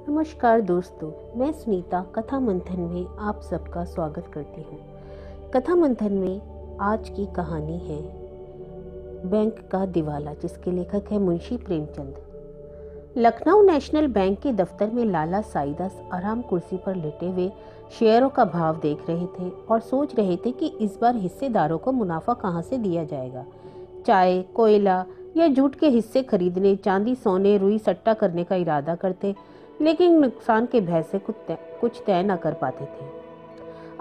नमस्कार दोस्तों, मैं सुनीता कथा मंथन में आप सबका स्वागत करती हूँ। कथा मंथन में आज की कहानी है बैंक का दिवाला, जिसके लेखक है मुंशी प्रेमचंद। लखनऊ नेशनल बैंक के दफ्तर में लाला साईदास आराम कुर्सी पर लेटे हुए शेयरों का भाव देख रहे थे और सोच रहे थे कि इस बार हिस्सेदारों को मुनाफा कहाँ से दिया जाएगा। चाय, कोयला या जूट के हिस्से खरीदने, चांदी, सोने, रुई सट्टा करने का इरादा करते, लेकिन नुकसान के भय से कुछ तय न कर पाते थे।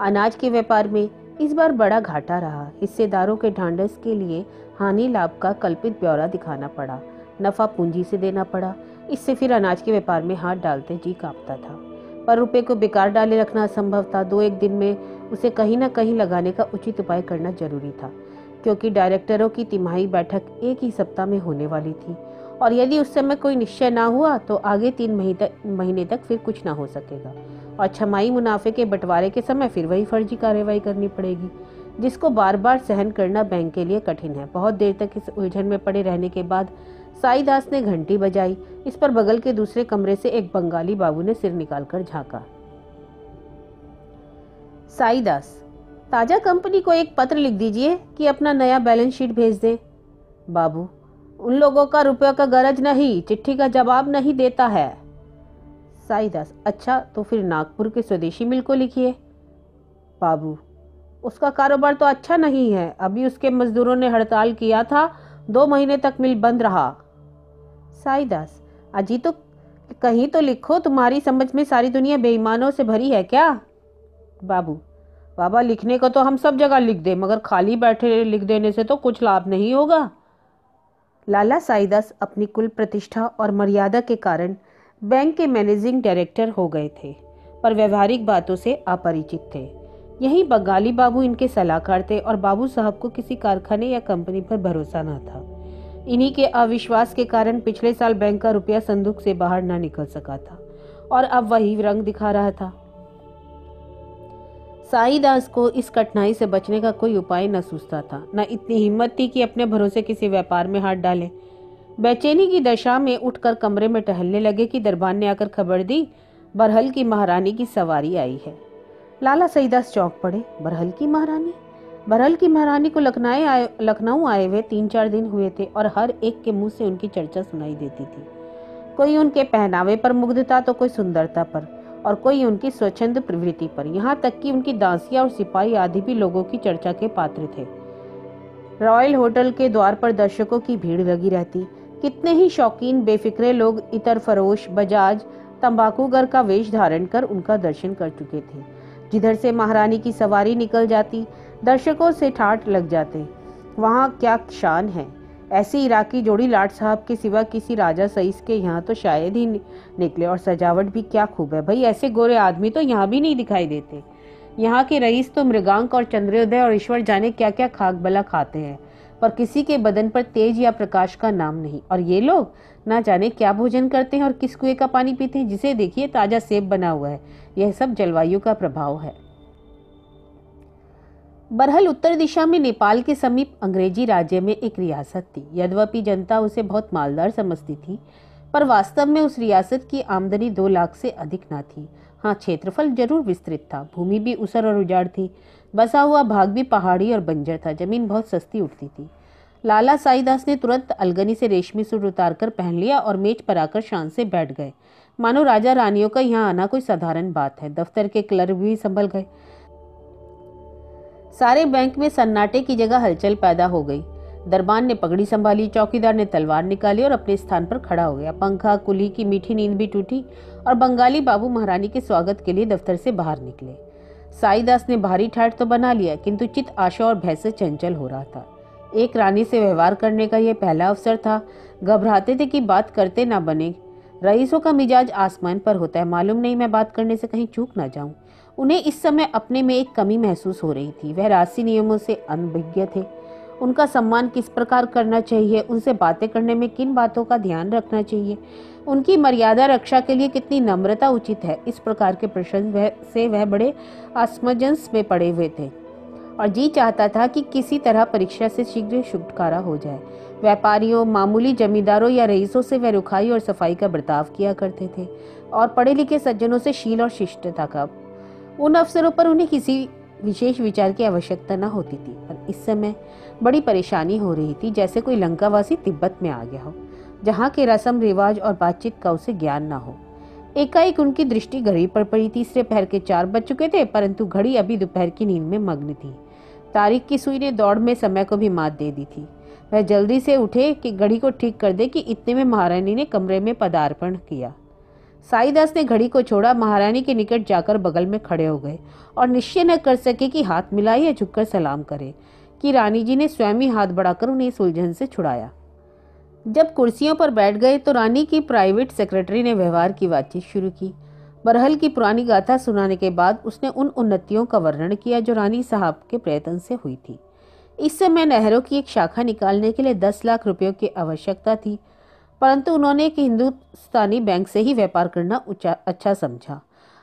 अनाज के व्यापार में इस बार बड़ा घाटा रहा। हिस्सेदारों के ढांढस के लिए हानि लाभ का कल्पित ब्यौरा दिखाना पड़ा, नफा पूंजी से देना पड़ा। इससे फिर अनाज के व्यापार में हाथ डालते जी कांपता था, पर रुपए को बेकार डाले रखना असंभव था। 2-1 दिन में उसे कहीं न कहीं लगाने का उचित उपाय करना जरूरी था, क्योंकि डायरेक्टरों की तिमाही बैठक एक ही सप्ताह में होने वाली थी और यदि उस समय कोई निश्चय ना हुआ तो आगे 3 महीने तक फिर कुछ ना हो सकेगा और छमाही मुनाफे के बंटवारे के समय फिर वही फर्जी कार्रवाई करनी पड़ेगी, जिसको बार बार सहन करना बैंक के लिए कठिन है। बहुत देर तक इस उलझन में पड़े रहने के बाद साईदास ने घंटी बजाई। इस पर बगल के दूसरे कमरे से एक बंगाली बाबू ने सिर निकालकर झांका। साईदास, ताजा कंपनी को एक पत्र लिख दीजिए कि अपना नया बैलेंस शीट भेज दें। बाबू, उन लोगों का रुपयों का गरज नहीं, चिट्ठी का जवाब नहीं देता है। साईदास, अच्छा तो फिर नागपुर के स्वदेशी मिल को लिखिए। बाबू, उसका कारोबार तो अच्छा नहीं है, अभी उसके मजदूरों ने हड़ताल किया था, 2 महीने तक मिल बंद रहा। साईदास, अजी तो कहीं तो लिखो, तुम्हारी समझ में सारी दुनिया बेईमानों से भरी है क्या? बाबू, बाबा लिखने को तो हम सब जगह लिख दे, मगर खाली बैठे लिख देने से तो कुछ लाभ नहीं होगा। लाला साईदास अपनी कुल प्रतिष्ठा और मर्यादा के कारण बैंक के मैनेजिंग डायरेक्टर हो गए थे, पर व्यवहारिक बातों से अपरिचित थे। यही बंगाली बाबू इनके सलाहकार थे और बाबू साहब को किसी कारखाने या कंपनी पर भरोसा न था। इन्हीं के अविश्वास के कारण पिछले साल बैंक का रुपया संदूक से बाहर न निकल सका था और अब वही रंग दिखा रहा था। साईदास को इस कठिनाई से बचने का कोई उपाय न सूझता था, न इतनी हिम्मत थी कि अपने भरोसे किसी व्यापार में हाथ डालें। बेचैनी की दशा में उठकर कमरे में टहलने लगे कि दरबान ने आकर खबर दी, बरहल की महारानी की सवारी आई है। लाला साईदास चौंक पड़े। बरहल की महारानी? बरहल की महारानी को लखनऊ आए हुए 3-4 दिन हुए थे और हर एक के मुंह से उनकी चर्चा सुनाई देती थी। कोई उनके पहनावे पर मुग्ध था तो कोई सुंदरता पर और कोई उनकी स्वच्छंद प्रवृत्ति पर। यहाँ तक कि उनकी दासियां और सिपाही आदि भी लोगों की चर्चा के पात्र थे। रॉयल होटल के द्वार पर दर्शकों की भीड़ लगी रहती। कितने ही शौकीन बेफिक्रे लोग इतर फरोश, बजाज, तंबाकूगर का वेश धारण कर उनका दर्शन कर चुके थे। जिधर से महारानी की सवारी निकल जाती, दर्शकों से ठाठ लग जाते। वहाँ क्या शान है! ऐसी इराकी जोड़ी लाट साहब के सिवा किसी राजा सईस के यहाँ तो शायद ही निकले, और सजावट भी क्या खूब है भाई! ऐसे गोरे आदमी तो यहाँ भी नहीं दिखाई देते। यहाँ के रईस तो मृगांक और चंद्रोदय और ईश्वर जाने क्या क्या खाक बला खाते हैं, पर किसी के बदन पर तेज या प्रकाश का नाम नहीं। और ये लोग ना जाने क्या भोजन करते हैं और किस कुएं का पानी पीते हैं, जिसे देखिए ताजा सेब बना हुआ है। यह सब जलवायु का प्रभाव है। बरहल उत्तर दिशा में नेपाल के समीप अंग्रेजी राज्य में एक रियासत थी। यद्यपि जनता उसे बहुत मालदार समझती थी, पर वास्तव में उस रियासत की आमदनी 2 लाख से अधिक न थी। हाँ, क्षेत्रफल जरूर विस्तृत था, भूमि भी ऊसर और उजाड़ थी, बसा हुआ भाग भी पहाड़ी और बंजर था, जमीन बहुत सस्ती उठती थी। लाला साईदास ने तुरंत अलगनी से रेशमी सूट उतारकर पहन लिया और मेज पर आकर शान से बैठ गए, मानो राजा रानियों का यहाँ आना कोई साधारण बात है। दफ्तर के क्लर्क भी संभल गए। सारे बैंक में सन्नाटे की जगह हलचल पैदा हो गई। दरबान ने पगड़ी संभाली, चौकीदार ने तलवार निकाली और अपने स्थान पर खड़ा हो गया। पंखा, कुली की मीठी नींद भी टूटी और बंगाली बाबू महारानी के स्वागत के लिए दफ्तर से बाहर निकले। साईदास ने भारी ठाठ तो बना लिया, किंतु चित्त आशा और भय से चंचल हो रहा था। एक रानी से व्यवहार करने का यह पहला अवसर था। घबराते थे कि बात करते ना बने। रईसों का मिजाज आसमान पर होता है, मालूम नहीं मैं बात करने से कहीं चूक ना जाऊं। उन्हें इस समय अपने में एक कमी महसूस हो रही थी। वह राजसी नियमों से अनभिज्ञ थे। उनका सम्मान किस प्रकार करना चाहिए, उनसे बातें करने में किन बातों का ध्यान रखना चाहिए, उनकी मर्यादा रक्षा के लिए कितनी नम्रता उचित है, इस प्रकार के प्रश्न से वह बड़े असमंजस में पड़े हुए थे। और जी चाहता था कि किसी तरह परीक्षा से शीघ्र छुटकारा हो जाए। व्यापारियों, मामूली जमींदारों या रईसों से वह रुखाई और सफाई का बर्ताव किया करते थे और पढ़े लिखे सज्जनों से शील और शिष्टता का। उन अवसरों पर उन्हें किसी विशेष विचार की आवश्यकता न होती थी, पर इस समय बड़ी परेशानी हो रही थी, जैसे कोई लंकावासी तिब्बत में आ गया हो, जहाँ के रस्म रिवाज और बातचीत का उसे ज्ञान न हो। एकाएक उनकी दृष्टि घड़ी पर पड़ी। तीसरे पहर के 4 बज चुके थे, परंतु घड़ी अभी दोपहर की नींद में मग्न थी। तारीख की सुई ने दौड़ में समय को भी मात दे दी थी। वह जल्दी से उठे कि घड़ी को ठीक कर दे कि इतने में महारानी ने कमरे में पदार्पण किया। साईदास ने घड़ी को छोड़ा, महारानी के निकट जाकर बगल में खड़े हो गए और निश्चय न कर सके कि हाथ मिलाए या झुककर सलाम करे कि रानी जी ने स्वयं ही हाथ बढ़ाकर उन्हें इस उलझन से छुड़ाया। जब कुर्सियों पर बैठ गए तो रानी की प्राइवेट सेक्रेटरी ने व्यवहार की बातचीत शुरू की। बरहल की पुरानी गाथा सुनाने के बाद उसने उन उन्नतियों का वर्णन किया जो रानी साहब के प्रयत्न से हुई थी। इस समय नहरों की एक शाखा निकालने के लिए 10 लाख रुपयों की आवश्यकता थी, परंतु उन्होंने एक हिंदुस्तानी बैंक से ही व्यापार करना अच्छा समझा।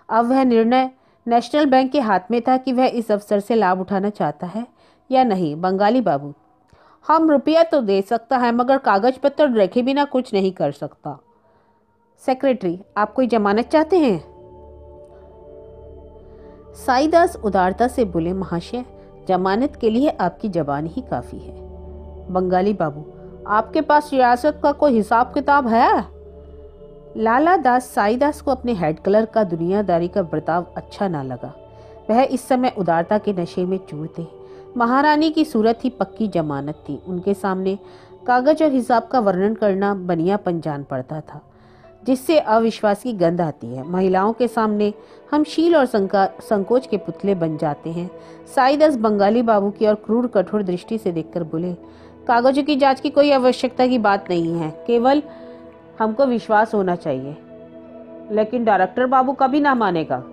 अब वह निर्णय नेशनल बैंक के हाथ में था कि वह इस अवसर से लाभ उठाना चाहता है या नहीं। बंगाली बाबू, हम रुपया तो दे सकता है, मगर कागज पत्र रखे बिना कुछ नहीं कर सकता। सेक्रेटरी, आप कोई जमानत चाहते हैं? साईदास उदारता से बोले, महाशय, जमानत के लिए आपकी जबान ही काफी है। बंगाली बाबू, आपके पास रियासत का कोई हिसाब किताब है? लाला दास साईदास को अपने हेड क्लर्क का दुनियादारी का बर्ताव अच्छा ना लगा। वह इस समय उदारता के नशे में चूर थे। महारानी की सूरत ही पक्की जमानत थी। उनके सामने कागज और हिसाब का वर्णन करना बनियापन जान पड़ता था, जिससे अविश्वास की गंध आती है। महिलाओं के सामने हम शील और संकोच के पुतले बन जाते हैं। साईदास बंगाली बाबू की और क्रूर कठोर दृष्टि से देखकर बोले, कागजों की जांच की कोई आवश्यकता की बात नहीं है, केवल हमको विश्वास होना चाहिए। लेकिन डायरेक्टर बाबू कभी ना मानेगा।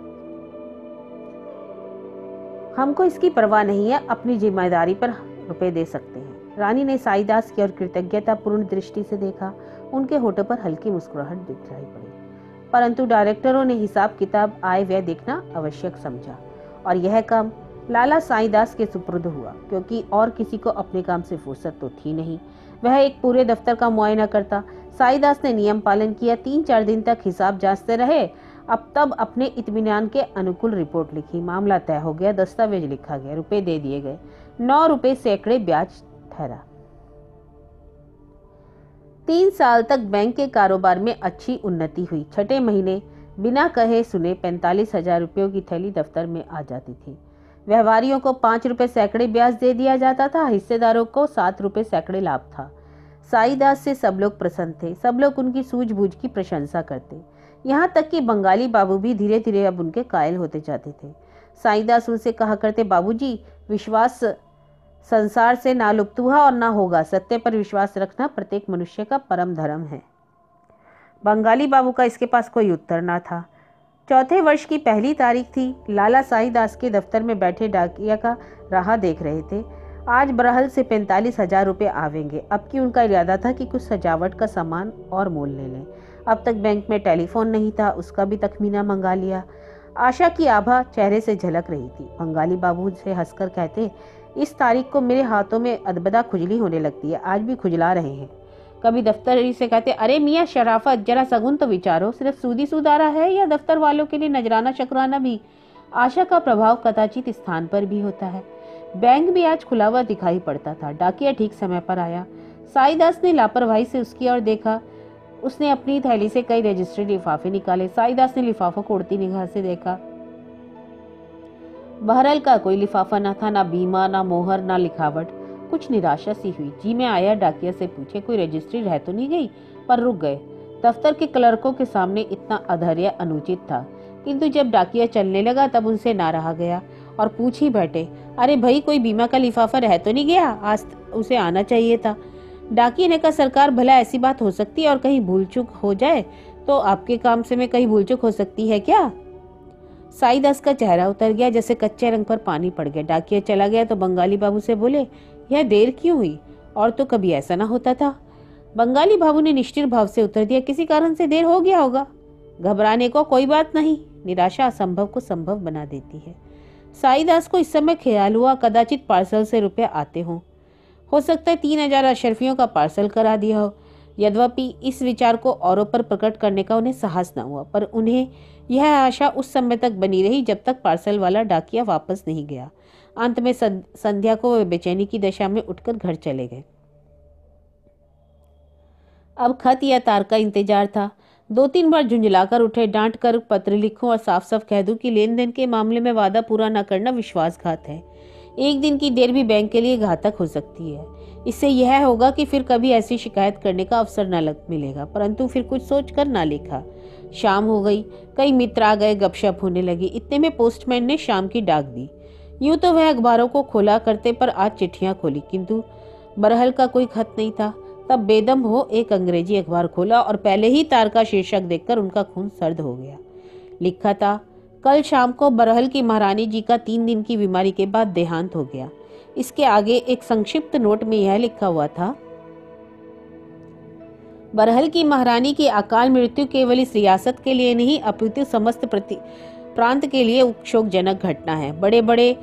हमको इसकी परवाह नहीं है, अपनी जिम्मेदारी पर रुपए दे सकते हैं। रानी ने साईदास की ओर कृतज्ञतापूर्ण दृष्टि से देखा। उनके होठों पर हल्की मुस्कुराहट दिखाई पड़ी, परंतु डायरेक्टरों ने हिसाब किताब आय व्यय देखना आवश्यक समझा और यह काम लाला साईदास के सुपुर्द हुआ, क्योंकि और किसी को अपने काम से फुर्सत तो थी नहीं। वह एक पूरे दफ्तर का मुआयना करता। साईदास ने नियम पालन किया। 3-4 दिन तक हिसाब जांचते रहे। अब तब अपने इत्मीनान के अनुकूल रिपोर्ट लिखी। मामला तय हो गया, दस्तावेज लिखा गया, रुपए दे दिए गए। 9 रुपए सैकड़े ब्याज ठहरा। 3 साल तक बैंक के कारोबार में अच्छी उन्नति हुई। 6ठे महीने बिना कहे सुने 45,000 रुपयों की थैली दफ्तर में आ जाती थी। व्यवहारियों को 5 रुपए सैकड़े ब्याज दे दिया जाता था। हिस्सेदारों को 7 रुपए सैकड़े लाभ था। साईदास से सब लोग प्रसन्न थे। सब लोग उनकी सूझबूझ की प्रशंसा करते, यहाँ तक कि बंगाली बाबू भी धीरे धीरे अब उनके कायल होते जाते थे। साईदास उनसे कहा करते, बाबूजी, विश्वास संसार से ना लुप्त हुआ और ना होगा। सत्य पर विश्वास रखना प्रत्येक मनुष्य का परम धर्म है। बंगाली बाबू का इसके पास कोई उत्तर ना था। 4थे वर्ष की पहली तारीख थी। लाला साईदास के दफ्तर में बैठे डाकिया का राह देख रहे थे। आज बरहल से 45,000 रुपये आवेंगे। अब की उनका इरादा था कि कुछ सजावट का सामान और मोल ले लें। अब तक बैंक में टेलीफोन नहीं था, उसका भी तखमीना मंगा लिया। आशा की आभा चेहरे से झलक रही थी। बंगाली बाबू से हंसकर कहते, इस तारीख को मेरे हाथों में अदबदा खुजली होने लगती है। आज भी खुजला रहे हैं। कभी दफ्तर से कहते, अरे मियाँ शराफत, जरा सगुन तो विचारो, सिर्फ सूदी सूद आ रहा है या दफ्तर वालों के लिए नजराना शकराना भी? आशा का प्रभाव कदाचित स्थान पर भी होता है। बैंक भी आज खुला हुआ दिखाई पड़ता था। डाकिया ठीक समय पर आया। साईदास ने लापरवाही से उसकी ओर देखा। उसने अपनी थैली से कई रजिस्ट्री लिफाफे निकाले। साईदास ने लिफाफों को उड़ती निगाह से देखा। बहरल का कोई लिफाफा न था, ना बीमा, ना मोहर, ना लिखावट। कुछ निराशा सी हुई। जी में आया डाकिया से पूछे, कोई रजिस्ट्री रह तो नहीं गई? पर रुक गए। दफ्तर के क्लर्कों के सामने इतना अधैर्य अनुचित था, किंतु जब डाकिया चलने लगा तब उनसे ना रहा गया और पूछ ही बैठे, अरे भाई, कोई बीमा का लिफाफा रह तो नहीं गया? आज उसे आना चाहिए था। डाकिया ने कहा, सरकार, भला ऐसी बात हो सकती है? और कहीं भूल चूक हो जाए तो आपके काम से में कहीं भूल चूक हो सकती है क्या? साईदास का चेहरा उतर गया, जैसे कच्चे रंग पर पानी पड़ गया। डाकिया चला गया तो बंगाली बाबू से बोले, यह देर क्यों हुई? और तो कभी ऐसा ना होता था। बंगाली बाबू ने निष्ठुर भाव से उत्तर दिया, किसी कारण से देर हो गया होगा। घबराने को कोई बात नहीं। निराशा असंभव को संभव बना देती है। साईदास को इस समय ख्याल हुआ कदाचित पार्सल से रुपए आते हों। हो सकता है 3,000 अशरफियों का पार्सल करा दिया हो। यद्यपि इस विचार को औरों पर प्रकट करने का उन्हें साहस न हुआ, पर उन्हें यह आशा उस समय तक बनी रही जब तक पार्सल वाला डाकिया वापस नहीं गया। अंत में संध्या को वे बेचैनी की दशा में उठकर घर चले गए। अब खत या तार का इंतजार था। 2-3 बार झुंझलाकर उठे, डांट कर पत्र लिखूं और साफ साफ कह दूं कि लेन देन के मामले में वादा पूरा न करना विश्वासघात है। एक दिन की देर भी बैंक के लिए घातक हो सकती है। इससे यह होगा कि फिर कभी ऐसी शिकायत करने का अवसर न मिलेगा। परंतु फिर कुछ सोचकर ना लिखा। शाम हो गई, कई मित्र आ गए, गपशप होने लगी। इतने में पोस्टमैन ने शाम की डाक दी। यूं तो वह अखबारों को खोला करते, पर आज चिट्ठियां खोली, किंतु बरहल का कोई खत नहीं था। तब बेदम हो एक अंग्रेजी अखबार खोला और पहले ही तार का शीर्षक देखकर उनका खून सर्द हो गया। लिखा था, कल शाम को बरहल की महारानी जी का 3 दिन की बीमारी के बाद देहांत हो गया। इसके आगे एक संक्षिप्त नोट में यह लिखा हुआ था, बरहल की महारानी की अकाल मृत्यु केवल इस रियासत के लिए नहीं अपितु समस्त प्रांत के लिए शोकजनक घटना है। बड़े बड़े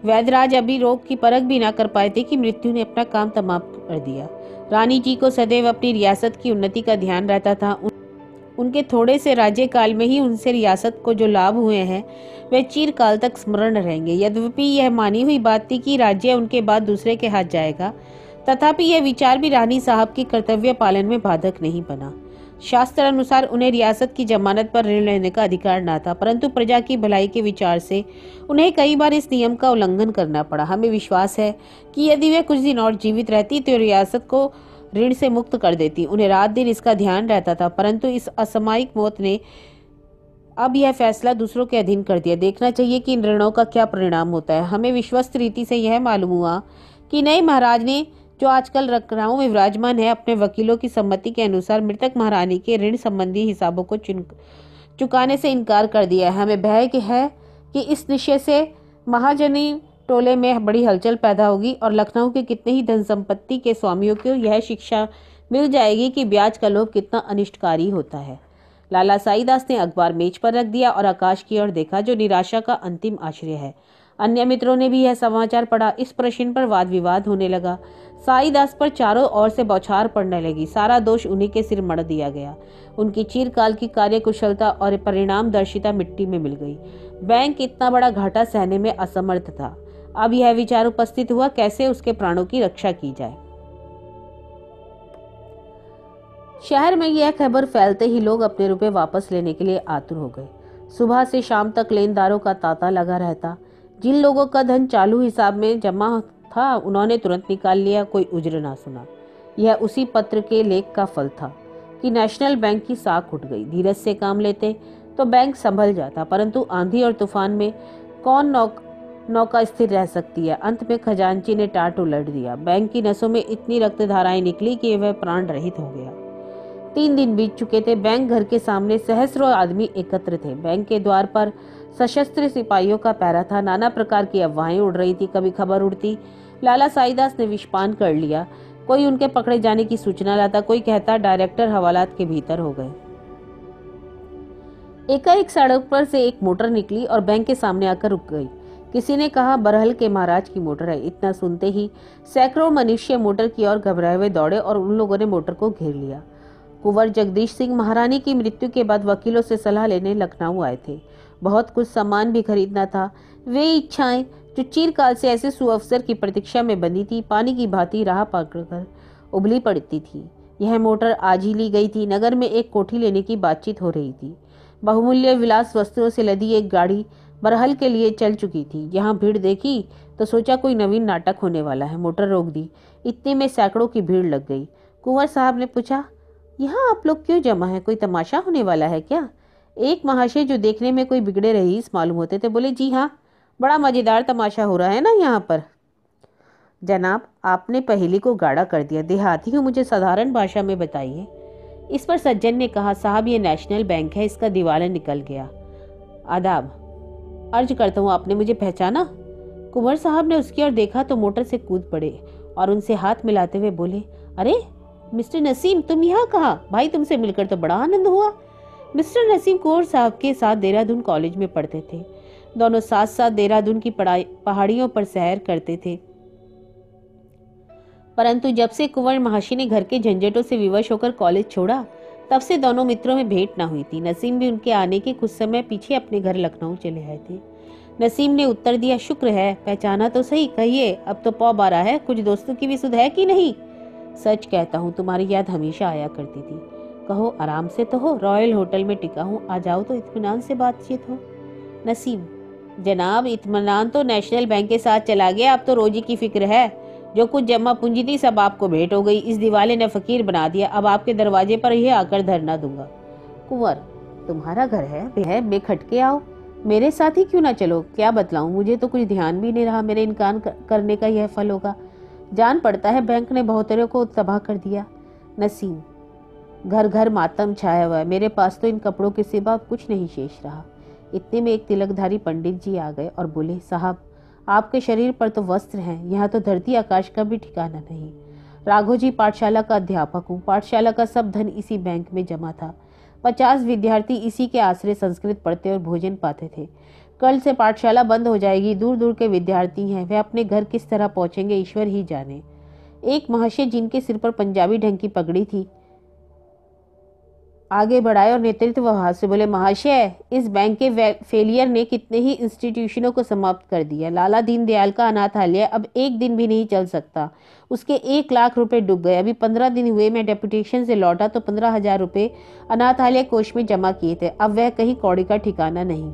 वैद्यराज अभी रोग की परख भी ना कर पाए थे कि मृत्यु ने अपना काम तमाम कर दिया। रानी जी को सदैव अपनी रियासत की उन्नति का ध्यान रहता था। उनके थोड़े से राज्य काल में ही उनसे रियासत को जो लाभ हुए हैं वे चिरकाल तक स्मरण रहेंगे। यद्यपि यह मानी हुई बात थी कि राज्य उनके बाद दूसरे के हाथ जाएगा, तथापि यह विचार भी रानी साहब की कर्तव्य पालन में बाधक नहीं बना। शास्त्र अनुसार उन्हें रियासत की जमानत पर ऋण लेने का अधिकार न था, परंतु प्रजा की भलाई के विचार से उन्हें कई बार इस नियम का उल्लंघन करना पड़ा। हमें विश्वास है कि यदि वे कुछ दिन और जीवित रहती तो रियासत को ऋण से मुक्त कर देती। उन्हें रात दिन इसका ध्यान रहता था, परंतु इस असामयिक मौत ने अब यह फैसला दूसरों के अधीन कर दिया। देखना चाहिए कि इन ऋणों का क्या परिणाम होता है। हमें विश्वस्त रीति से यह मालूम हुआ कि नए महाराज ने, जो आजकल लखनऊ में विराजमान है, अपने वकीलों की सम्मति के अनुसार मृतक महारानी के ऋण संबंधी हिसाबों को चुकाने से इनकार कर दिया है। हमें भय है कि इस निश्चय से महाजनी टोले में बड़ी हलचल पैदा होगी और लखनऊ के कितने ही धन संपत्ति के स्वामियों को यह शिक्षा मिल जाएगी कि ब्याज का लोभ कितना अनिष्टकारी होता है। लाला साईदास ने अखबार मेज पर रख दिया और आकाश की ओर देखा, जो निराशा का अंतिम आश्रय है। अन्य मित्रों ने भी यह समाचार पढ़ा। इस प्रश्न पर वाद विवाद होने लगा। साईदास पर चारों ओर से बौछार पड़ने लगी। सारा दोष उन्हीं के सिर मढ़ दिया गया। उनकी चिरकाल की कार्यकुशलता और परिणामदर्शिता मिट्टी में मिल गई। बैंक इतना बड़ा घाटा सहने में असमर्थ था। अब यह विचार उपस्थित हुआ, कैसे उसके प्राणों की रक्षा की जाए। शहर में यह खबर फैलते ही लोग अपने रुपए वापस लेने के लिए आतुर हो गए। सुबह से शाम तक लेनदारों का तांता लगा रहता। जिन लोगों का धन चालू हिसाब में जमा था उन्होंने तुरंत निकाल लिया, कोई उज्र ना सुना। यह उसी पत्र के लेख का फल था कि नेशनल बैंक की साख उठ गई। धीरज से काम लेते तो बैंक संभल जाता, परंतु आंधी और तूफान में कौन नौका स्थिर रह सकती है। अंत में खजांची ने टाट उलट दिया। बैंक की नसों में इतनी रक्त धाराएं निकली कि वह प्राण रहित हो गया। 3 दिन बीत चुके थे। बैंक घर के सामने सहस्रों आदमी एकत्र थे। बैंक के द्वार पर सशस्त्र सिपाहियों का पहरा था। नाना प्रकार की अफवाहें उड़ रही थी। कभी खबर उड़ती, लाला साईदास ने विषपान कर लिया। कोई उनके पकड़े जाने की सूचना लाता, कोई कहता डायरेक्टर हवालात के भीतर हो गए। एकाएक सड़क पर से एक मोटर निकली और बैंक के सामने आकर रुक गई। किसी ने कहा, बरहल के महाराज की मोटर है। इतना सुनते ही सैकड़ों मनुष्य मोटर की ओर घबराए हुए दौड़े और उन लोगों ने मोटर को घेर लिया। कुंवर जगदीश सिंह महारानी की मृत्यु के बाद वकीलों से सलाह लेने लखनऊ आए थे। बहुत कुछ सामान भी खरीदना था। वे इच्छाएं जो चिरकाल से ऐसे सुअवसर की प्रतीक्षा में बंधी थी, पानी की भांति राह पकड़कर उबली पड़ती थी। यह मोटर आज ही ली गई थी। नगर में एक कोठी लेने की बातचीत हो रही थी। बहुमूल्य विलास वस्तुओं से लदी एक गाड़ी बरहल के लिए चल चुकी थी। यहाँ भीड़ देखी तो सोचा कोई नवीन नाटक होने वाला है। मोटर रोक दी। इतने में सैकड़ों की भीड़ लग गई। कुंवर साहब ने पूछा, यहाँ आप लोग क्यों जमा है? कोई तमाशा होने वाला है क्या? एक महाशय जो देखने में कोई बिगड़े रईस मालूम होते थे बोले, जी हाँ, बड़ा मजेदार तमाशा हो रहा है ना यहाँ पर। जनाब, आपने पहेली को गाढ़ा कर दिया। देहाती हूँ, मुझे साधारण भाषा में बताइए। इस पर सज्जन ने कहा, साहब ये नेशनल बैंक है, इसका दिवाला निकल गया। आदाब, अर्ज करता हूँ, आपने मुझे पहचाना? कुंवर साहब ने उसकी ओर देखा तो मोटर से कूद पड़े और उनसे हाथ मिलाते हुए बोले, अरे मिस्टर नसीम, तुम यहाँ कहाँ? भाई, तुमसे मिलकर तो बड़ा आनंद हुआ। मिस्टर नसीम कुंवर साहब के साथ देहरादून कॉलेज में पढ़ते थे। दोनों साथ साथ देहरादून की पहाड़ियों पर सैर करते थे। परंतु जब से कुंवर महाशय ने घर के झंझटों से विवश होकर कॉलेज छोड़ा, तब से दोनों मित्रों में भेंट न हुई थी। नसीम भी उनके आने के कुछ समय पीछे अपने घर लखनऊ चले आए थे। नसीम ने उत्तर दिया, शुक्र है, पहचाना तो सही, कहिए अब तो पौ बारह है, कुछ दोस्तों की भी सुध है कि नहीं? सच कहता हूँ, तुम्हारी याद हमेशा आया करती थी। कहो, आराम से तो हो, रॉयल होटल में टिका हूँ, आ जाओ तो इत्मीनान से बातचीत हो। नसीम, जनाब, इत्मीनान तो नेशनल बैंक के साथ चला गया, अब तो रोजी की फिक्र है। जो कुछ जमा पूंजी थी सब आपको भेंट हो गई। इस दिवाले ने फकीर बना दिया, अब आपके दरवाजे पर ही आकर धरना दूंगा। कुंवर, तुम्हारा घर है, बेखटके आओ, मेरे साथ ही क्यों ना चलो? क्या बतलाऊं, मुझे तो कुछ ध्यान भी नहीं रहा, मेरे इनकार करने का यह फल होगा। जान पड़ता है बैंक ने बहुतेरों को तबाह कर दिया। नसीम, घर घर मातम छाया हुआ है, मेरे पास तो इन कपड़ों के सिवा कुछ नहीं शेष रहा। इतने में एक तिलकधारी पंडित जी आ गए और बोले, साहब, आपके शरीर पर तो वस्त्र हैं, यहाँ तो धरती आकाश का भी ठिकाना नहीं। राघोजी पाठशाला का अध्यापक हूँ, पाठशाला का सब धन इसी बैंक में जमा था। 50 विद्यार्थी इसी के आश्रय संस्कृत पढ़ते और भोजन पाते थे। कल से पाठशाला बंद हो जाएगी, दूर दूर के विद्यार्थी हैं, वे अपने घर किस तरह पहुंचेंगे ईश्वर ही जाने। एक महाशय जिनके सिर पर पंजाबी ढंग की पगड़ी थी आगे बढ़ाए और नेतृत्व भाव से बोले, महाशय, इस बैंक के फेलियर ने कितने ही इंस्टीट्यूशनों को समाप्त कर दिया। लाला दीनदयाल का अनाथालय अब एक दिन भी नहीं चल सकता, उसके 1 लाख रुपए डूब गए। अभी 15 दिन हुए मैं डेपुटेशन से लौटा तो 15,000 रुपए अनाथालय कोष में जमा किए थे, अब वह कहीं कौड़ी का ठिकाना नहीं।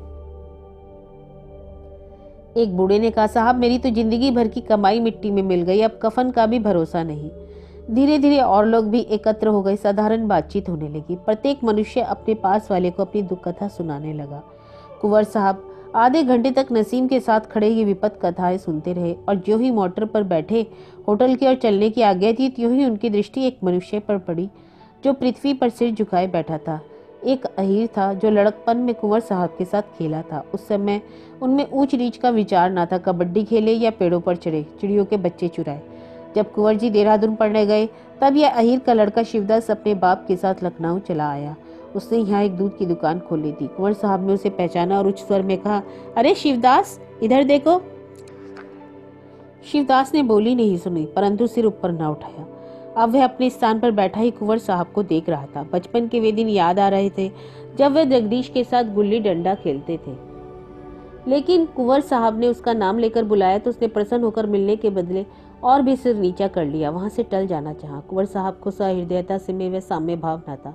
एक बूढ़े ने कहा, साहब, मेरी तो जिंदगी भर की कमाई मिट्टी में मिल गई, अब कफन का भी भरोसा नहीं। धीरे धीरे और लोग भी एकत्र हो गए, साधारण बातचीत होने लगी। प्रत्येक मनुष्य अपने पास वाले को अपनी दुख कथा सुनाने लगा। कुंवर साहब आधे घंटे तक नसीम के साथ खड़े ये विपद कथाएं सुनते रहे और जो ही मोटर पर बैठे होटल की ओर चलने की आज्ञा थी, त्यों ही उनकी दृष्टि एक मनुष्य पर पड़ी जो पृथ्वी पर सिर झुकाए बैठा था। एक अहीर था जो लड़कपन में कुंवर साहब के साथ खेला था। उस समय उनमें ऊंच नीच का विचार ना था, कबड्डी खेले या पेड़ों पर चढ़े, चिड़ियों के बच्चे चुराए। जब कुंवर जी देहरादून पढ़ने गए तब यह अहीर का लड़का शिवदास अपने बाप के साथ लखनऊ चला आया। उसने यहाँ एक दूध की दुकान खोली थी। कुंवर साहब ने उसे पहचाना और उच्च स्वर में कहा, अरे शिवदास, इधर देखो। शिवदास ने बोली नहीं सुनी, परंतु सिर ऊपर न उठाया। अब वह अपने स्थान पर बैठा ही कुंवर साहब को देख रहा था। बचपन के वे दिन याद आ रहे थे जब वह जगदीश के साथ गुल्ली डंडा खेलते थे, लेकिन कुंवर साहब ने उसका नाम लेकर बुलाया तो उसने प्रसन्न होकर मिलने के बदले और भी सिर नीचा कर लिया, वहां से टल जाना चाहा। कुंवर साहब को सहृदयता से में वह साम्य भाव न था,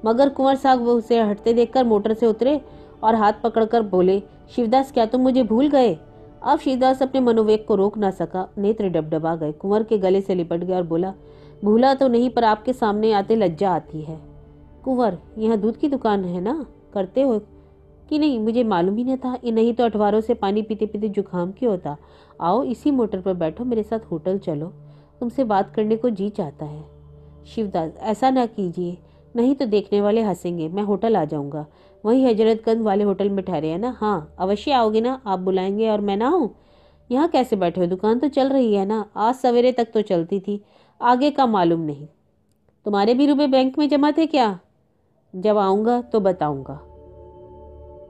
मगर कुंवर साहब उसे हटते देखकर मोटर से उतरे और हाथ पकड़कर बोले, शिवदास, क्या तुम मुझे भूल गए? अब शिवदास अपने मनोवेग को रोक ना सका, नेत्र डबडबा गए। कुंवर के गले से लिपट गया और बोला, भूला तो नहीं, पर आपके सामने आते लज्जा आती है। कुंवर, यहाँ दूध की दुकान है ना, करते हो कि नहीं? मुझे मालूम ही नहीं था, नहीं तो अठवारों से पानी पीते पीते जुकाम क्यों होता। आओ इसी मोटर पर बैठो, मेरे साथ होटल चलो, तुमसे बात करने को जी चाहता है। शिवदास, ऐसा ना कीजिए, नहीं तो देखने वाले हंसेंगे। मैं होटल आ जाऊंगा, वही हजरतगंज वाले होटल में ठहरे है ना? हाँ, अवश्य आओगे ना? आप बुलाएंगे और मैं ना हूँ? यहाँ कैसे बैठे हो, दुकान तो चल रही है ना? आज सवेरे तक तो चलती थी, आगे का मालूम नहीं। तुम्हारे भी रुपए बैंक में जमा थे क्या? जब आऊंगा तो बताऊंगा।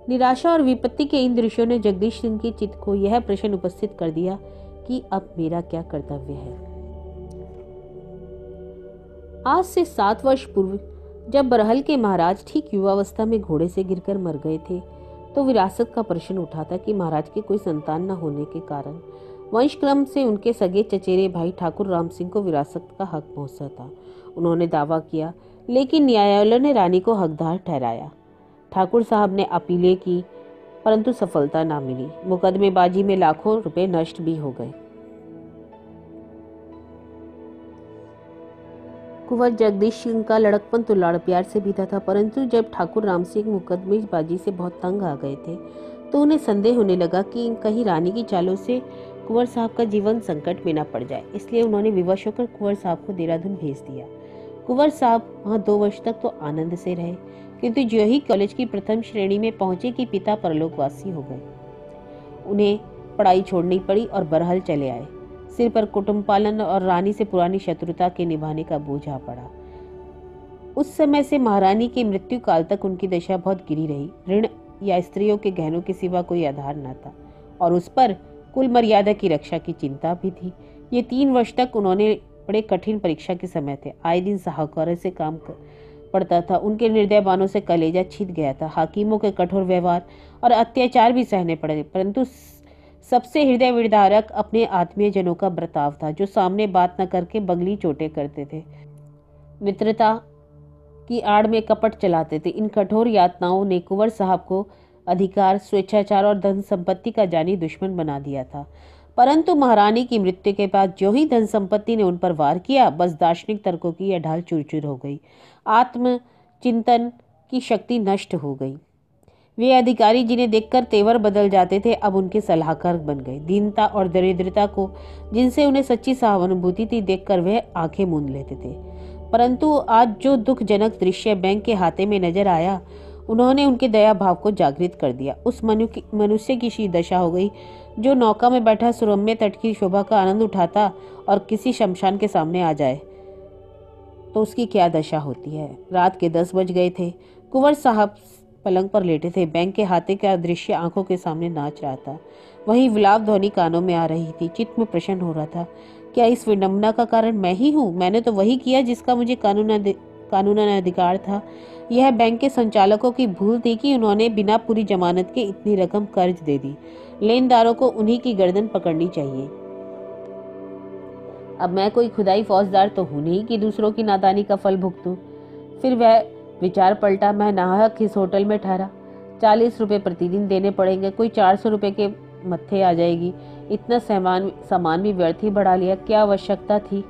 निराशा और विपत्ति के इन दृश्यों ने जगदीश सिंह के चित्त को यह प्रश्न उपस्थित कर दिया कि अब मेरा क्या कर्तव्य है। आज से 7 वर्ष पूर्व जब बरहल के महाराज ठीक युवावस्था में घोड़े से गिरकर मर गए थे, तो विरासत का प्रश्न उठा था कि महाराज के कोई संतान न होने के कारण वंशक्रम से उनके सगे चचेरे भाई ठाकुर राम सिंह को विरासत का हक पहुंचा था। उन्होंने दावा किया, लेकिन न्यायालय ने रानी को हकदार ठहराया। ठाकुर साहब ने अपीलें की, परंतु सफलता ना मिली। मुकदमेबाजी में लाखों रुपए नष्ट भी हो गए। कुंवर जगदीश सिंह का लड़कपन तो लाड़ प्यार से बीता था, परंतु जब ठाकुर राम सिंह मुकदमेबाजी से बहुत तंग आ गए थे तो उन्हें संदेह होने लगा कि कहीं रानी की चालों से कुंवर साहब का जीवन संकट में न पड़ जाए। इसलिए उन्होंने विवश होकर कुंवर साहब को देहरादून भेज दिया। कुंवर साहब वहाँ 2 वर्ष तक तो आनंद से रहे, किंतु जो ही कॉलेज की प्रथम श्रेणी में पहुंचे कि पिता परलोकवासी हो गए। उन्हें पढ़ाई छोड़नी पड़ी और बरहल चले आए। सिर पर कुटुंब पालन और रानी से पुरानी शत्रुता के निभाने का बोझ आ पड़ा। उस समय से महारानी की मृत्यु काल तक उनकी दशा बहुत गिरी रही। ऋण या स्त्रियों के गहनों के सिवा कोई आधार न था, और उस पर कुल मर्यादा की रक्षा की चिंता भी थी। ये 3 वर्ष तक उन्होंने बड़े कठिन परीक्षा के समय थे। आए दिन साहूकारों से काम पड़ता था। उनके निर्दय बानों से कलेजा छिद गया था। हाकिमों के कठोर व्यवहार और अत्याचार भी सहने पड़े, परंतु सबसे हृदय विदारक अपने आत्मीय जनों का बर्ताव था, जो सामने बात न करके बगली चोटें करते थे, मित्रता की आड़ में कपट चलाते थे। इन कठोर यातनाओं ने कुंवर साहब को अधिकार, स्वेच्छाचार और धन संपत्ति का जानी दुश्मन बना दिया था। परंतु महारानी की मृत्यु के बाद जो ही धन संपत्ति ने उन पर वार किया, बस दार्शनिक तर्कों की यह ढाल चूर-चूर हो गई। आत्मचिंतन की शक्ति नष्ट हो गई। वे अधिकारी जिन्हें देखकर तेवर बदल जाते थे, अब उनके सलाहकार बन गए। दीनता और दरिद्रता को जिनसे उन्हें सच्ची सहानुभूति थी, देखकर वह आंखें मूंद लेते थे। परंतु आज जो दुखजनक दृश्य बैंक के हाथे में नजर आया, उन्होंने उनके दया भाव को जागृत कर दिया। उस मनुष्य की सी दशा हो गई जो नौका में बैठा सुरम्य तट की शोभा का आनंद उठाता और किसी शमशान के सामने आ जाए तो उसकी क्या दशा होती है। रात के 10 बज गए थे। कुंवर साहब पलंग पर लेटे थे। बैंक के हाथे का दृश्य आंखों के सामने नाच रहा था। वही विलाप ध्वनि कानों में आ रही थी। चित्त में प्रश्न हो रहा था, क्या इस विडंबना का कारण मैं ही हूँ? मैंने तो वही किया जिसका मुझे कानूनन अधिकार था। यह बैंक के संचालकों की भूल थी कि उन्होंने बिना पूरी जमानत के इतनी रकम कर्ज दे दी। लेनदारों को उन्हीं की गर्दन पकड़नी चाहिए। अब मैं कोई खुदाई फौजदार तो हूं नहीं कि दूसरों की नादानी का फल भुगतूं। फिर वह विचार पलटा। मैं नाहक इस होटल में ठहरा। 40 रुपए प्रतिदिन देने पड़ेंगे। कोई 400 रुपए के मत्थे आ जाएगी। इतना सामान भी व्यर्थ ही बढ़ा लिया। क्या आवश्यकता थी?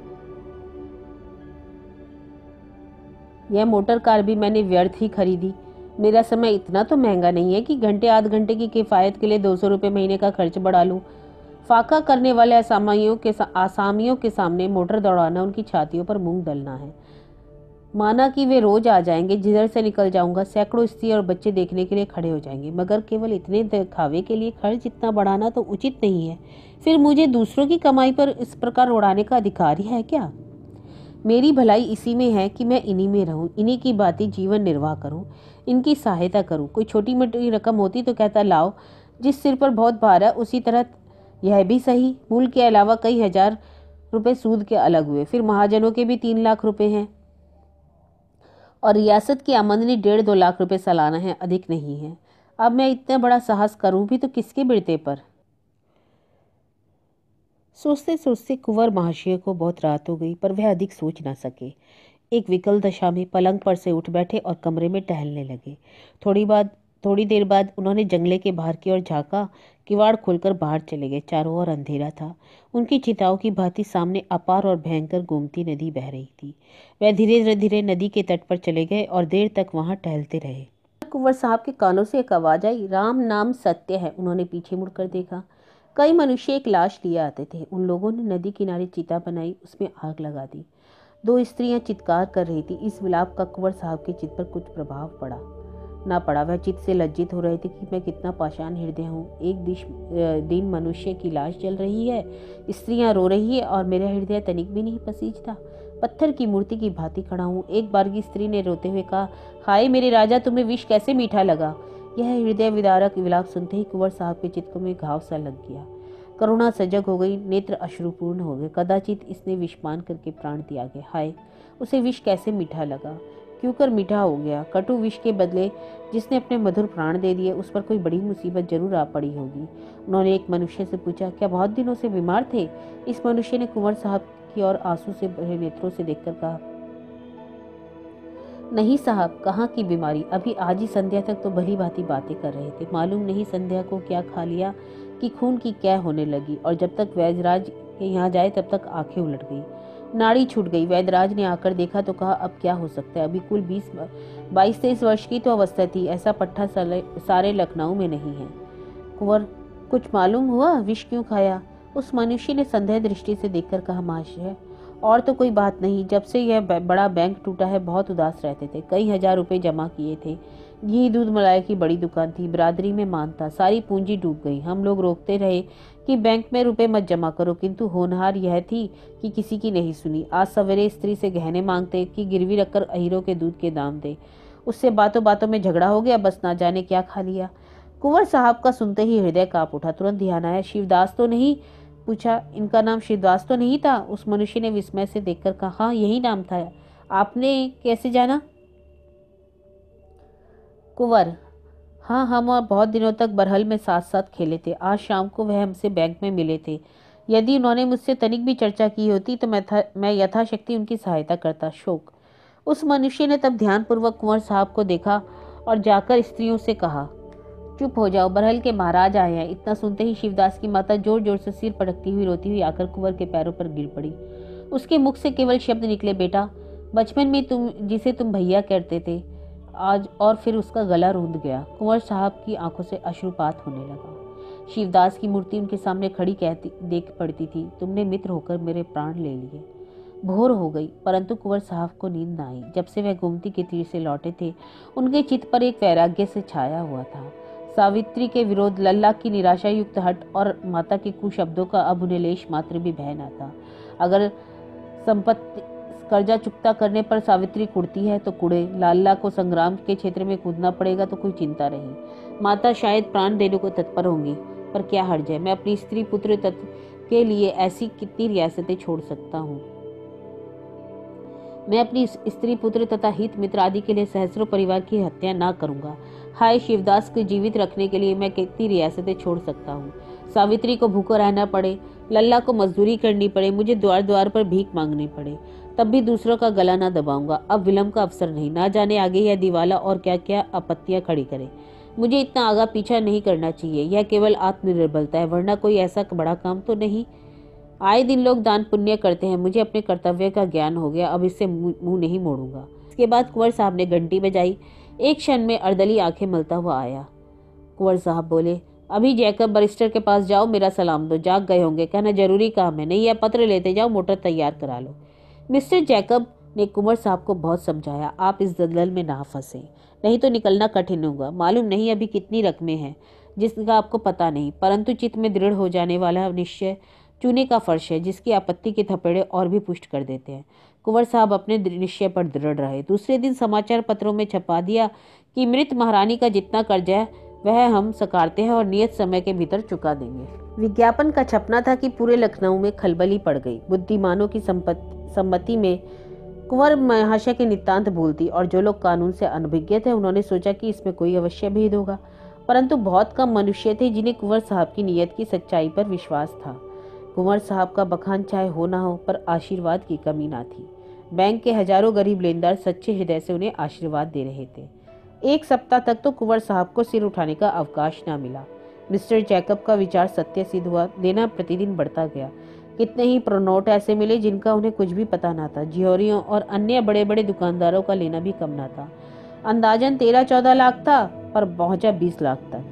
यह मोटर कार भी मैंने व्यर्थ ही खरीदी। मेरा समय इतना तो महंगा नहीं है कि घंटे आध घंटे की किफायत के लिए 200 रुपए महीने का खर्च बढ़ा लूं। फाका करने वाले आसामियों के सामने मोटर दौड़ाना उनकी छातियों पर मूंग दलना है। माना कि वे रोज आ जाएंगे, जिधर से निकल जाऊंगा सैकड़ों स्त्री और बच्चे देखने के लिए खड़े हो जाएंगे, मगर केवल इतने दिखावे के लिए खर्च इतना बढ़ाना तो उचित नहीं है। फिर मुझे दूसरों की कमाई पर इस प्रकार उड़ाने का अधिकार ही है क्या? मेरी भलाई इसी में है कि मैं इन्हीं में रहूं, इन्हीं की बातें जीवन निर्वाह करूं, इनकी सहायता करूं। कोई छोटी मोटी रकम होती तो कहता, लाओ, जिस सिर पर बहुत भार है उसी तरह यह भी सही। मूल के अलावा कई हजार रुपए सूद के अलग हुए। फिर महाजनों के भी 3 लाख रुपए हैं और रियासत की आमदनी 1.5-2 लाख रुपए सालाना है, अधिक नहीं है। अब मैं इतना बड़ा साहस करूं भी तो किसके बिरते पर? सोचते सोचते कुंवर महाशय को बहुत रात हो गई, पर वह अधिक सोच ना सके। एक विकल दशा में पलंग पर से उठ बैठे और कमरे में टहलने लगे। थोड़ी देर बाद उन्होंने जंगले के बाहर की ओर झांका। किवाड़ खोलकर बाहर चले गए। चारों ओर अंधेरा था। उनकी चिताओं की भांति सामने अपार और भयंकर गोमती नदी बह रही थी। वह धीरे धीरे नदी के तट पर चले गए और देर तक वहां टहलते रहे। कुंवर साहब के कानों से एक आवाज आई, राम नाम सत्य है। उन्होंने पीछे मुड़कर देखा। कई मनुष्य एक लाश लिए आते थे। उन लोगों ने नदी किनारे चिता बनाई, उसमें आग लगा दी। 2 स्त्रियां चित्कार कर रही थी। इस विलाप का कुंवर साहब के चित्त पर कुछ प्रभाव पड़ा ना पड़ा, वह चित्त से लज्जित हो रहे थे कि मैं कितना पाषाण हृदय हूँ। एक दिन मनुष्य की लाश जल रही है, स्त्रियां रो रही है और मेरा हृदय तनिक भी नहीं पसीजता। पत्थर की मूर्ति की भांति खड़ा हूँ। एक बार की स्त्री ने रोते हुए कहा, हाय मेरे राजा, तुम्हें विष कैसे मीठा लगा? यह हृदय विदारक विलाप सुनते ही कुंवर साहब के चित्त में घाव सा लग गया। करुणा सजग हो गई, नेत्र अश्रुपूर्ण हो गए। कदाचित इसने विषपान करके प्राण त्यागे। हाय, उसे विष कैसे मीठा लगा? क्यों कर मीठा हो गया? कटु विष के बदले जिसने अपने मधुर प्राण दे दिए, उस पर कोई बड़ी मुसीबत जरूर आ पड़ी होगी। उन्होंने एक मनुष्य से पूछा, क्या बहुत दिनों से बीमार थे? इस मनुष्य ने कुंवर साहब की ओर आंसू से भरे नेत्रों से देखकर कहा, नहीं साहब, कहाँ की बीमारी, अभी आज ही संध्या तक तो भली भांति बातें कर रहे थे। मालूम नहीं संध्या को क्या खा लिया कि खून की क्या होने लगी, और जब तक वैद्यराज के यहाँ जाए तब तक आंखें उलट गई, नाड़ी छूट गई। वैद्यराज ने आकर देखा तो कहा, अब क्या हो सकता है, अभी कुल 22-23 वर्ष की तो अवस्था थी। ऐसा पट्टा सारे लखनऊ में नहीं है। कुंवर, कुछ मालूम हुआ विष क्यों खाया? उस मनुष्य ने संदेह दृष्टि से देखकर कहा, महाशय, और तो कोई बात नहीं। जब से यह बड़ा बैंक टूटा है बहुत उदास रहते थे। कई हजार रुपए जमा किए थे। घी दूध मलाई की बड़ी दुकान थी। बिरादरी में मान था। सारी पूंजी डूब गई। हम लोग रोकते रहे कि बैंक में रुपए मत जमा करो, किंतु होनहार यह थी कि किसी की नहीं सुनी। आज सवेरे स्त्री से गहने मांगते कि गिरवी रखकर अहीरों के दूध के दाम दे। उससे बातों बातों में झगड़ा हो गया, बस ना जाने क्या खा लिया। कुंवर साहब का सुनते ही हृदय कांप उठा। तुरंत ध्यान आया, शिवदास तो नहीं? पूछा, इनका नाम शिवदास तो नहीं था? उस मनुष्य ने विस्मय से देखकर कहा, हाँ यही नाम था। आपने कैसे जाना? कुंवर, हाँ, हम और बहुत दिनों तक बरहल में साथ साथ खेले थे। आज शाम को वह हमसे बैंक में मिले थे। यदि उन्होंने मुझसे तनिक भी चर्चा की होती तो मैं यथाशक्ति उनकी सहायता करता। शोक। उस मनुष्य ने तब ध्यानपूर्वक कुंवर साहब को देखा और जाकर स्त्रियों से कहा, चुप हो जाओ, बरहल के महाराज आए हैं। इतना सुनते ही शिवदास की माता जोर जोर से सिर पटकती हुई रोती हुई आकर कुंवर के पैरों पर गिर पड़ी। उसके मुख से केवल शब्द निकले, बेटा, बचपन में जिसे तुम भैया कहते थे आज। और फिर उसका गला रूंध गया। कुंवर साहब की आंखों से अश्रुपात होने लगा। शिवदास की मूर्ति उनके सामने खड़ी कहती देख पड़ती थी, तुमने मित्र होकर मेरे प्राण ले लिए। भोर हो गई, परंतु कुंवर साहब को नींद न आई। जब से वह गोमती के तीर से लौटे थे, उनके चित्त पर एक वैराग्य से छाया हुआ था। सावित्री के विरोध, लल्ला की निराशा युक्त हट और माता के कुशब्दों का अब उन्हें लेश मात्र भी भय न था। अगर संपत्ति कर्जा चुकता करने पर सावित्री कुड़ती है तो कुड़े, लाला को संग्राम के क्षेत्र में कूदना पड़ेगा तो कोई चिंता नहीं। माता शायद प्राण देने को तत्पर होंगी, पर क्या हर्ज है? मैं अपनी स्त्री पुत्र तत्व के लिए ऐसी कितनी रियासतें छोड़ सकता हूँ। मैं अपनी स्त्री पुत्र तथा हित मित्र आदि के लिए सहस्रों परिवार की हत्या ना करूंगा। हाय, शिवदास को जीवित रखने के लिए मैं कितनी रियासतें छोड़ सकता हूँ। सावित्री को भूखा रहना पड़े, लल्ला को मजदूरी करनी पड़े, मुझे द्वार द्वार पर भीख मांगनी पड़े, तब भी दूसरों का गला ना दबाऊंगा। अब विलंब का अवसर नहीं, ना जाने आगे यह दिवाला और क्या क्या आपत्तियां खड़ी करे। मुझे इतना आगा पीछा नहीं करना चाहिए। यह केवल आत्मनिर्भरता है, वरना कोई ऐसा बड़ा काम तो नहीं। आए दिन लोग दान पुण्य करते हैं, मुझे अपने कर्तव्य का ज्ञान हो गया, अब इससे मुंह नहीं मोड़ूंगा। इसके बाद कुंवर साहब ने घंटी बजाई। एक क्षण में अर्दली आंखें मलता हुआ आया। कुंवर साहब बोले, अभी जैकब बैरिस्टर के पास जाओ, मेरा सलाम दो। जाग गए होंगे, कहना जरूरी काम है। नहीं, यह पत्र लेते जाओ, मोटर तैयार करा लो। मिस्टर जैकब ने कुंवर साहब को बहुत समझाया, आप इस दलदल में ना फंसे, नहीं तो निकलना कठिन होगा। मालूम नहीं अभी कितनी रकमें हैं जिसका आपको पता नहीं, परंतु चित्त में दृढ़ हो जाने वाला निश्चय चूने का फर्श है, जिसकी आपत्ति के थपेड़े और भी पुष्ट कर देते हैं। कुंवर साहब अपने निश्चय पर दृढ़ रहे। दूसरे दिन समाचार पत्रों में छपा दिया कि मृत महारानी का जितना कर्जा है वह हम सकारते हैं और नियत समय के भीतर चुका देंगे। विज्ञापन का छपना था कि पूरे लखनऊ में खलबली पड़ गई। बुद्धिमानों की सम्मति में कुंवर महाशय के नितांत भूल थी, और जो लोग कानून से अनभिज्ञ थे उन्होंने सोचा कि इसमें कोई अवश्य भेद होगा। परंतु बहुत कम मनुष्य थे जिन्हें कुंवर साहब की नीयत की सच्चाई पर विश्वास था। कुंवर साहब का बखान चाहे हो ना हो, पर आशीर्वाद की कमी ना थी। बैंक के हजारों गरीब लेनदार सच्चे हृदय से उन्हें आशीर्वाद दे रहे थे। एक सप्ताह तक तो कुंवर साहब को सिर उठाने का अवकाश ना मिला। मिस्टर जैकब का विचार सत्य सिद्ध हुआ। देना प्रतिदिन बढ़ता गया। कितने ही प्रोनोट ऐसे मिले जिनका उन्हें कुछ भी पता ना था। जियोरियों और अन्य बड़े बड़े दुकानदारों का लेना भी कम ना था। अंदाजन 13-14 लाख था, पर पहुंचा 20 लाख तक।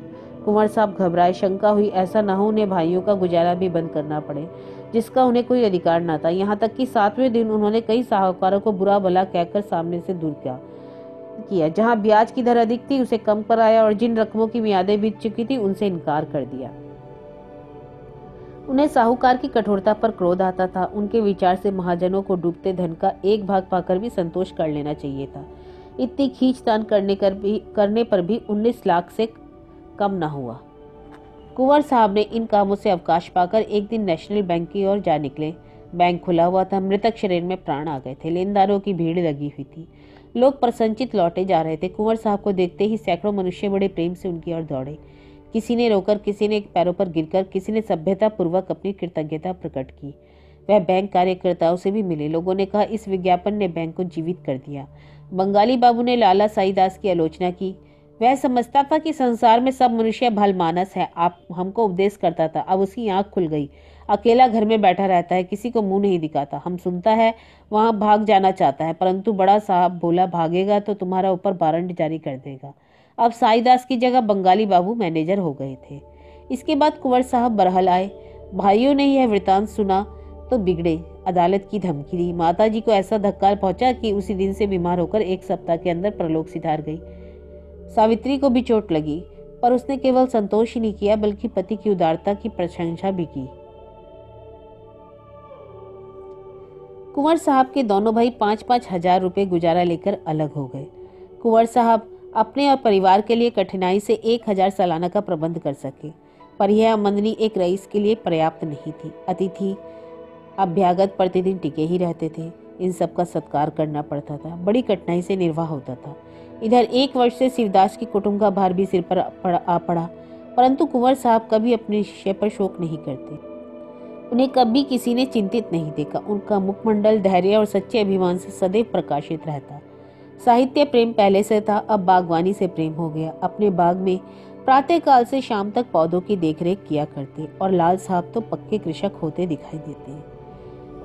कुंवर साहब घबराए। शंका हुई ऐसा ना हो उन्हें भाइयों का गुजारा भी बंद करना पड़े, जिसका उन्हें कोई अधिकार ना था। यहाँ तक कि 7वें दिन उन्होंने कई साहूकारों को बुरा भला कहकर सामने से दूर किया। जहाँ ब्याज की दर अधिक थी उसे कम कराया, और जिन रकमों की मियादें बीत चुकी थी उनसे इनकार कर दिया। उन्हें साहूकार की कठोरता पर क्रोध आता था। उनके विचार से महाजनों को डूबते धन का एक भाग पाकर भी संतोष कर लेना चाहिए था। इतनी खींचतान करने पर भी 19 लाख से कम न हुआ। कुंवर साहब ने इन कामों से अवकाश पाकर एक दिन नेशनल बैंक की ओर जा निकले। बैंक खुला हुआ था। मृतक शरीर में प्राण आ गए थे। लेनदारों की भीड़ लगी हुई थी। लोग प्रसन्नचित लौटे जा रहे थे। कुंवर साहब को देखते ही सैकड़ों मनुष्य बड़े प्रेम से उनकी ओर दौड़े। किसी ने रोकर, किसी ने पैरों पर गिरकर, किसी ने सभ्यता पूर्वक अपनी कृतज्ञता प्रकट की। वह बैंक कार्यकर्ताओं से भी मिले। लोगों ने कहा, इस विज्ञापन ने बैंक को जीवित कर दिया। बंगाली बाबू ने लाला साईदास की आलोचना की। वह समझता था कि संसार में सब मनुष्य भलमानस है। आप हमको उपदेश करता था। अब उसकी आंख खुल गई। अकेला घर में बैठा रहता है, किसी को मुंह नहीं दिखाता। हम सुनता है वहां भाग जाना चाहता है, परंतु बड़ा साहब बोला, भागेगा तो तुम्हारा ऊपर वारंट जारी कर देगा। अब साईदास की जगह बंगाली बाबू मैनेजर हो गए थे। इसके बाद कुंवर साहब बरहल आए। भाइयों ने यह वृतांत सुना तो बिगड़े। अदालत की धमकी दी। माताजी को ऐसा धक्का पहुंचा कि उसी दिन से बीमार होकर 1 सप्ताह के अंदर परलोक सिधार गई। सावित्री को भी चोट लगी, पर उसने केवल संतोष ही नहीं किया बल्कि पति की उदारता की प्रशंसा भी की। कुंवर साहब के दोनों भाई 5-5 हजार रुपए गुजारा लेकर अलग हो गए। कुंवर साहब अपने और परिवार के लिए कठिनाई से 1000 सालाना का प्रबंध कर सके, पर यह आमदनी एक रईस के लिए पर्याप्त नहीं थी। अतिथि अभ्यागत प्रतिदिन टिके ही रहते थे। इन सब का सत्कार करना पड़ता था। बड़ी कठिनाई से निर्वाह होता था। इधर 1 वर्ष से शिवदास की कुटुंब का भार भी सिर पर आ पड़ा, परंतु कुंवर साहब कभी अपने विषय पर शोक नहीं करते। उन्हें कभी किसी ने चिंतित नहीं देखा। उनका मुखमंडल धैर्य और सच्चे अभिमान से सदैव प्रकाशित रहता। साहित्य प्रेम पहले से था, अब बागवानी से प्रेम हो गया। अपने बाग में प्रातः काल से शाम तक पौधों की देखरेख किया करते और लाल साहब तो पक्के कृषक होते दिखाई देते हैं।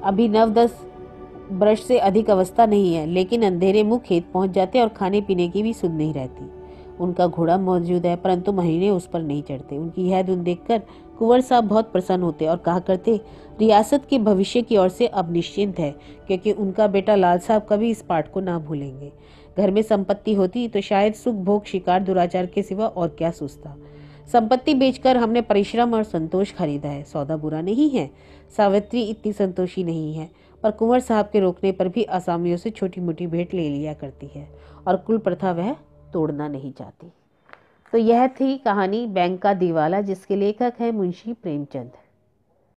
अभी 9-10 वर्ष से अधिक अवस्था नहीं है, लेकिन अंधेरे मुँह खेत पहुंच जाते और खाने पीने की भी सुध नहीं रहती। उनका घोड़ा मौजूद है, परंतु महीने उस पर नहीं चढ़ते। उनकी यह धुन देखकर कुंवर साहब बहुत प्रसन्न होते और कहा करते, रियासत के भविष्य की ओर से अब निश्चिंत है, क्योंकि उनका बेटा लाल साहब कभी इस पाठ को ना भूलेंगे। घर में संपत्ति होती तो शायद सुख भोग शिकार दुराचार के सिवा और क्या सोचता। संपत्ति बेचकर हमने परिश्रम और संतोष खरीदा है। सौदा बुरा नहीं है। सावित्री इतनी संतोषी नहीं है, पर कुंवर साहब के रोकने पर भी आसामियों से छोटी मोटी भेंट ले लिया करती है और कुल प्रथा वह तोड़ना नहीं चाहती। तो यह थी कहानी बैंक का दिवाला, जिसके लेखक हैं मुंशी प्रेमचंद।